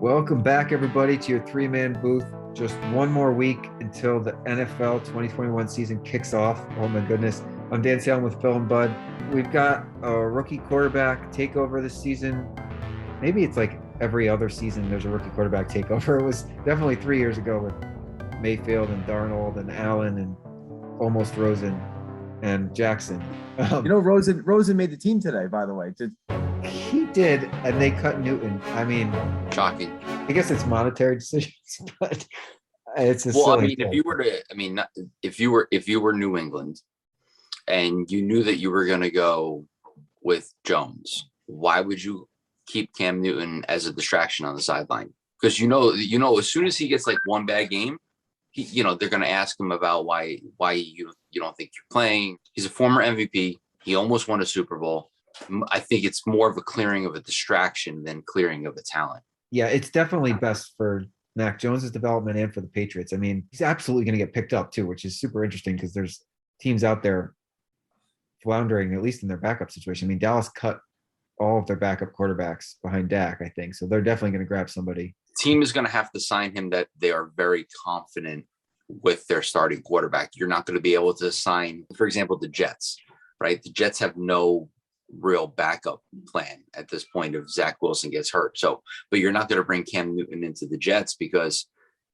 Welcome back, everybody, to your three-man booth. Just one more week until the NFL 2021 season kicks off. Oh, my goodness. I'm Dan Salem with Phil and Bud. We've got a rookie quarterback takeover this season. Maybe it's like every other season there's a rookie quarterback takeover. It was definitely 3 years ago with Mayfield and Darnold and Allen and almost Rosen and Jackson. Rosen made the team today, by the way. He did, and they cut Newton. I mean, shocking. I guess it's monetary decisions, but it's a well. I mean, goal. if you were New England, and you knew that you were going to go with Jones, why would you keep Cam Newton as a distraction on the sideline? Because you know, as soon as he gets like one bad game, they're going to ask him about why you don't think you're playing. He's a former MVP. He almost won a Super Bowl. I think it's more of a clearing of a distraction than clearing of a talent. Yeah, it's definitely best for Mac Jones's development and for the Patriots. I mean, he's absolutely going to get picked up too, which is super interesting because there's teams out there floundering, at least in their backup situation. I mean, Dallas cut all of their backup quarterbacks behind Dak, I think. So they're definitely going to grab somebody. The team is going to have to sign him that they are very confident with their starting quarterback. You're not going to be able to sign, for example, the Jets, right? The Jets have no real backup plan at this point if Zach Wilson gets hurt. So, but you're not going to bring Cam Newton into the Jets because,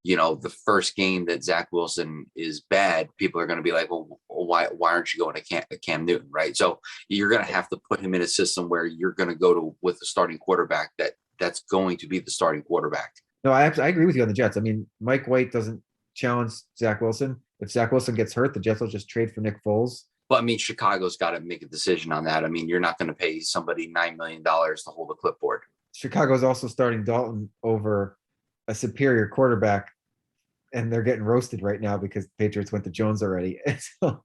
the first game that Zach Wilson is bad, people are going to be like, well, why aren't you going to Cam Newton, right? So you're going to have to put him in a system where you're going to go with the starting quarterback that's going to be the starting quarterback. No, I agree with you on the Jets. I mean, Mike White doesn't challenge Zach Wilson. If Zach Wilson gets hurt, the Jets will just trade for Nick Foles. But I mean, Chicago's got to make a decision on that. I mean, you're not going to pay somebody $9 million to hold a clipboard. Chicago's also starting Dalton over a superior quarterback, and they're getting roasted right now because the Patriots went to Jones already. But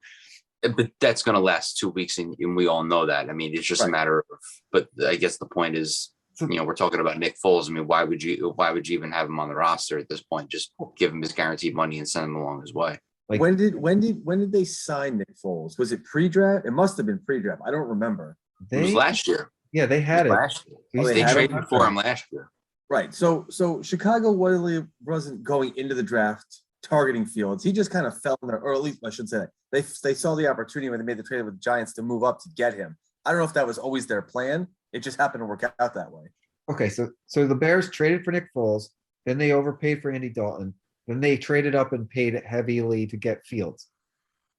that's going to last 2 weeks, and we all know that. I mean, it's just a matter of. But I guess the point is, we're talking about Nick Foles. I mean, why would you even have him on the roster at this point? Just give him his guaranteed money and send him along his way. Like, when did they sign Nick Foles? Was it pre-draft? It must have been pre-draft. I don't remember. It was last year. Yeah, they had it. Last year. They traded for him last year. Right. So Chicago wasn't going into the draft targeting Fields. He just kind of fell in there, or at least I should say that. They saw the opportunity when they made the trade with the Giants to move up to get him. I don't know if that was always their plan. It just happened to work out that way. Okay, so the Bears traded for Nick Foles, then they overpaid for Andy Dalton. Then they traded up and paid heavily to get Fields.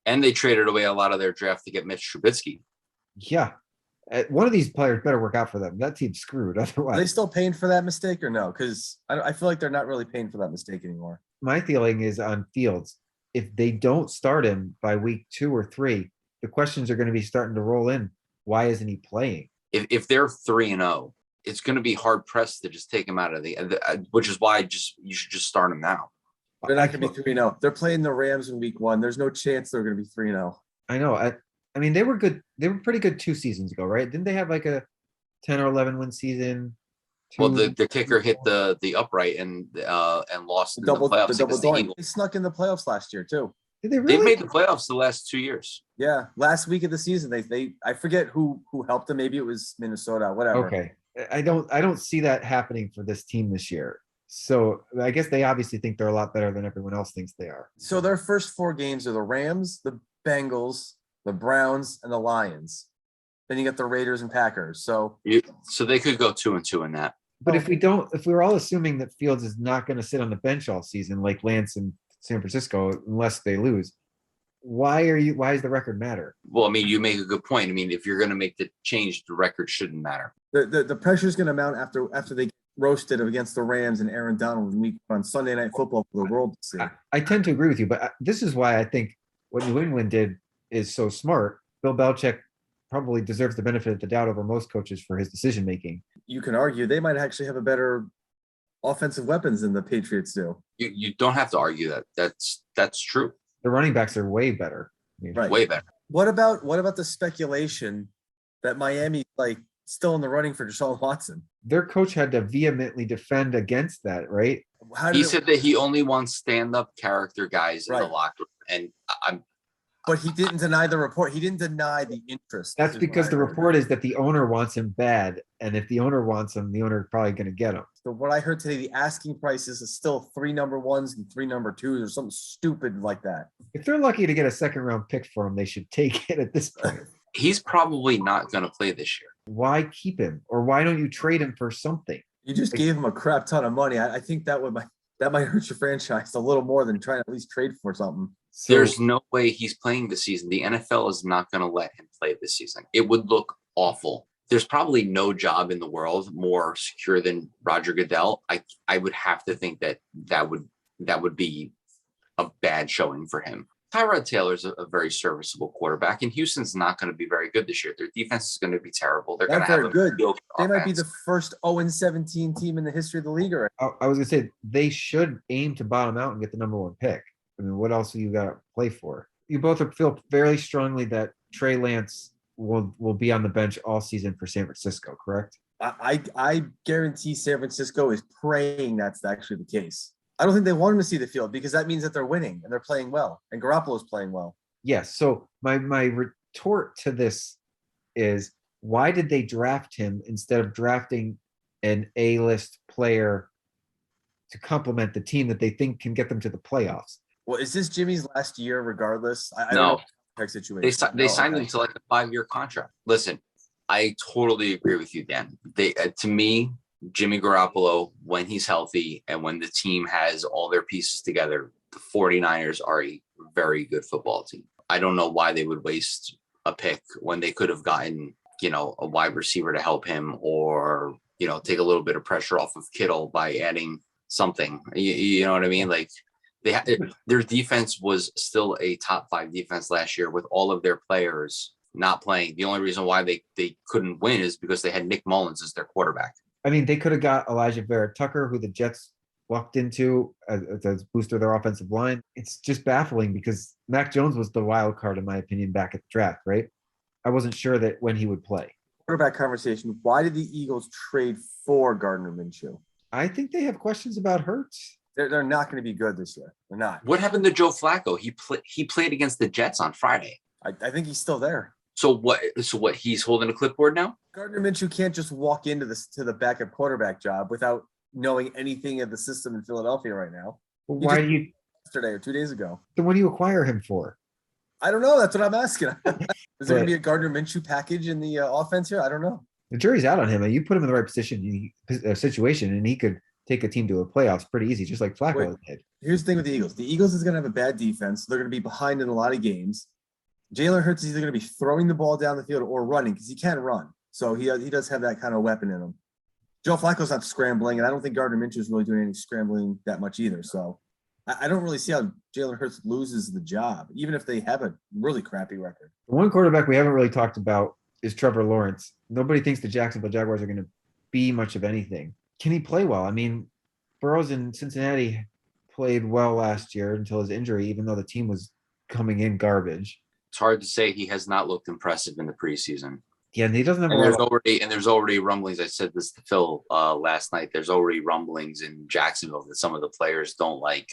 And they traded away a lot of their draft to get Mitch Trubisky. Yeah. One of these players better work out for them. That team's screwed otherwise. Are they still paying for that mistake or no? Because I feel like they're not really paying for that mistake anymore. My feeling is on Fields. If they don't start him by week 2 or 3, the questions are going to be starting to roll in. Why isn't he playing? If they're 3-0, it's going to be hard pressed to just take him out of which is why you should just start him now. They're not going to be 3-0. They're playing the Rams in week 1. There's no chance they're going to be 3-0. I know. I mean, they were good. They were pretty good 2 seasons ago, right? Didn't they have like a 10 or 11 win season? Well, the kicker hit the upright and lost in the playoffs against the Eagles. They snuck in the playoffs last year too. Did they really? They've made the playoffs the last 2 years. Yeah, last week of the season, they I forget who helped them. Maybe it was Minnesota, whatever. Okay, I don't see that happening for this team this year. So I guess they obviously think they're a lot better than everyone else thinks they are. So their first 4 games are the Rams, the Bengals, the Browns, and the Lions. Then you get the Raiders and Packers. So they could go 2-2 in that. But if we're all assuming that Fields is not going to sit on the bench all season like Lance in San Francisco unless they lose, why does the record matter? Well, I mean, you make a good point. I mean, if you're going to make the change, the record shouldn't matter. The pressure is going to mount after they get roasted against the Rams and Aaron Donald on Sunday Night Football for the world to see. I tend to agree with you, but this is why I think what New England did is so smart. Bill Belichick probably deserves the benefit of the doubt over most coaches for his decision making. You can argue they might actually have a better offensive weapons than the Patriots do. You don't have to argue that. That's true. The running backs are way better. Right. Way better. What about the speculation that Miami still in the running for Deshaun Watson? Their coach had to vehemently defend against that, right? He said that he only wants stand-up character guys in the locker room, and But he didn't deny the report. He didn't deny the interest. That's is because what I the heard. report is that the owner wants him bad. And if the owner wants him, the owner is probably going to get him. So what I heard today, the asking prices is still 3 number 1s and 3 number 2s or something stupid like that. If they're lucky to get a second round pick for him, they should take it at this point. He's probably not going to play this year. Why keep him? Or why don't you trade him for something? You just gave him a crap ton of money. I think that might hurt your franchise a little more than trying to at least trade for something. So, There's no way he's playing this season. The NFL is not going to let him play this season. It would look awful. There's probably no job in the world more secure than Roger Goodell. I would have to think that would be a bad showing for him. Tyrod Taylor's a very serviceable quarterback, and Houston's not going to be very good this year. Their defense is going to be terrible. They're going to have a good. mediocre They might be offense. the first 0-17 team in the history of the league. Right? I was going to say they should aim to bottom out and get the number 1 pick. I mean, what else do you got to play for? You both feel very strongly that Trey Lance will be on the bench all season for San Francisco, correct? I guarantee San Francisco is praying that's actually the case. I don't think they want him to see the field because that means that they're winning and they're playing well and Garoppolo's playing well. Yes. So my retort to this is, why did they draft him instead of drafting an A-list player to complement the team that they think can get them to the playoffs? Well, is this Jimmy's last year regardless? I No. don't know the situation. They signed him to like a 5-year contract. Listen, I totally agree with you, Dan. To me, Jimmy Garoppolo, when he's healthy and when the team has all their pieces together, the 49ers are a very good football team. I don't know why they would waste a pick when they could have gotten, a wide receiver to help him or, take a little bit of pressure off of Kittle by adding something. You know what I mean? Like their defense was still a top 5 defense last year with all of their players not playing. The only reason why they couldn't win is because they had Nick Mullins as their quarterback. I mean, they could have got Elijah Vera Tucker, who the Jets walked into as booster of their offensive line. It's just baffling because Mac Jones was the wild card, in my opinion, back at the draft, right? I wasn't sure that when he would play. Quarterback conversation. Why did the Eagles trade for Gardner Minshew? I think they have questions about Hurts. They're not going to be good this year. They're not. What happened to Joe Flacco? He played against the Jets on Friday. I think he's still there. So what? He's holding a clipboard now? Gardner Minshew can't just walk into the backup quarterback job without knowing anything of the system in Philadelphia right now. Well, why do you? Yesterday or 2 days ago. Then what do you acquire him for? I don't know. That's what I'm asking. Is there going to be a Gardner Minshew package in the offense here? I don't know. The jury's out on him. You put him in the right situation, and he could take a team to a playoffs pretty easy, just like Flacco did. Here's the thing with the Eagles. The Eagles is going to have a bad defense. They're going to be behind in a lot of games. Jalen Hurts is either going to be throwing the ball down the field or running because he can run. So he does have that kind of weapon in him. Joe Flacco's not scrambling, and I don't think Gardner Minshew is really doing any scrambling that much either. So I don't really see how Jalen Hurts loses the job, even if they have a really crappy record. The one quarterback we haven't really talked about is Trevor Lawrence. Nobody thinks the Jacksonville Jaguars are going to be much of anything. Can he play well? I mean, Burrows in Cincinnati played well last year until his injury, even though the team was coming in garbage. It's hard to say. He has not looked impressive in the preseason. Yeah, and he doesn't have there's already rumblings. I said this to Phil last night. There's already rumblings in Jacksonville that some of the players don't like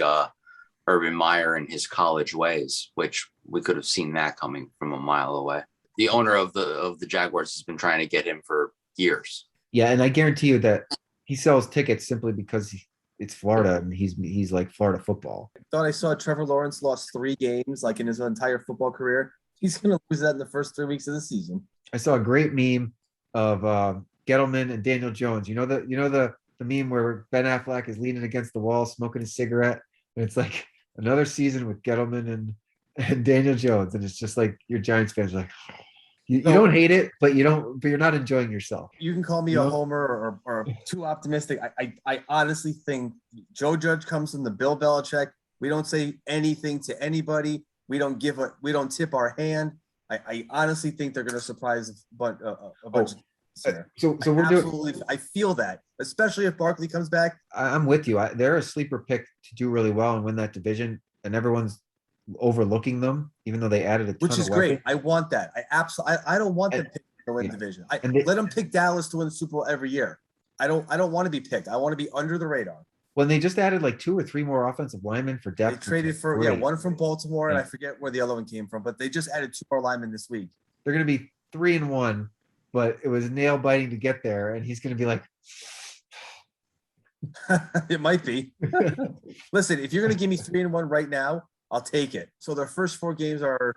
Urban Meyer and his college ways, which we could have seen that coming from a mile away. The owner of the Jaguars has been trying to get him for years. Yeah, and I guarantee you that he sells tickets simply because it's Florida and he's like Florida football. I thought I saw Trevor Lawrence lost 3 games like in his entire football career. He's going to lose that in the first 3 weeks of the season. I saw a great meme of Gettleman and Daniel Jones. You know the meme where Ben Affleck is leaning against the wall smoking a cigarette, and it's like another season with Gettleman and Daniel Jones, and it's just like your Giants fans are like, you don't hate it, but you're not enjoying yourself. You can call me a homer or too optimistic. I honestly think Joe Judge comes from the Bill Belichick. We don't say anything to anybody. We don't tip our hand. I honestly think they're going to surprise a bunch of here. So we're doing. I feel that, especially if Barkley comes back. I'm with you. They're a sleeper pick to do really well and win that division, and everyone's overlooking them, even though they added a ton which is of great. weapons. I want that. I don't want them to win the division. Let them pick Dallas to win the Super Bowl every year. I don't want to be picked. I want to be under the radar. when they just added like 2 or 3 more offensive linemen for They depth. traded for Great. one from Baltimore, and Yeah. I forget where the other one came from, but they just added 2 more linemen this week. They're going to be 3-1, but it was nail biting to get there, and he's going to be like, It might be. Listen, if you're going to give me 3-1 right now, I'll take it. So their first 4 games are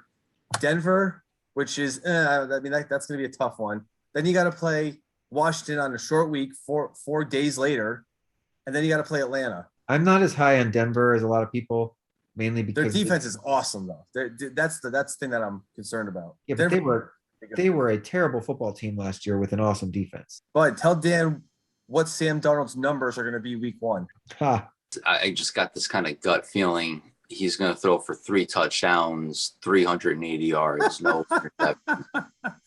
Denver, which is, that's going to be a tough one. Then you got to play Washington on a short week, 4 days later, and then you got to play Atlanta. I'm not as high on Denver as a lot of people, mainly Their because defense is awesome, though. That's the thing that I'm concerned about. yeah, but Denver, they were a terrible football team last year with an awesome defense. But tell Dan what Sam Darnold's numbers are going to be week 1. Ha. I just got this kind of gut feeling he's going to throw for 3 touchdowns, 380 yards, no interception.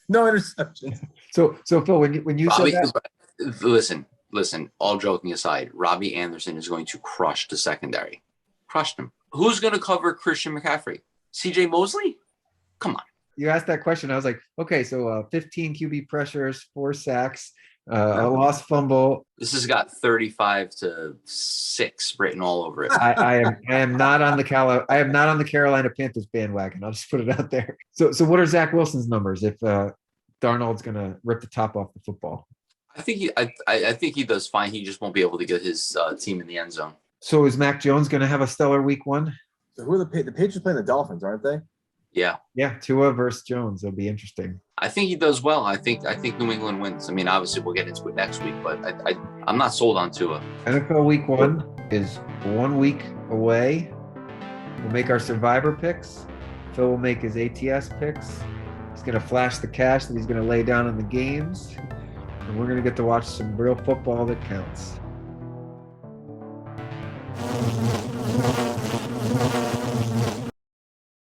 No interceptions. So Phil, when you said that, listen, all joking aside, Robbie Anderson is going to crush the secondary. Crush them. Who's going to cover Christian McCaffrey? CJ Mosley? Come on. you asked that question, I was like, okay, so 15 QB pressures, 4 sacks, a lost fumble. This has got 35-6 written all over it. I am not on the Carolina Panthers bandwagon. I'll just put it out there. So what are Zach Wilson's numbers if Darnold's gonna rip the top off the football? I think he does fine. He just won't be able to get his team in the end zone. So is Mac Jones gonna have a stellar week 1? So who are the Patriots playing the Dolphins, aren't they? Yeah. Yeah, Tua versus Jones. It'll be interesting. I think he does well. I think New England wins. I mean, obviously we'll get into it next week, but I'm not sold on Tua. NFL week 1 is 1 week away. We'll make our survivor picks. Phil will make his ATS picks. He's going to flash the cash that he's going to lay down in the games. And we're going to get to watch some real football that counts.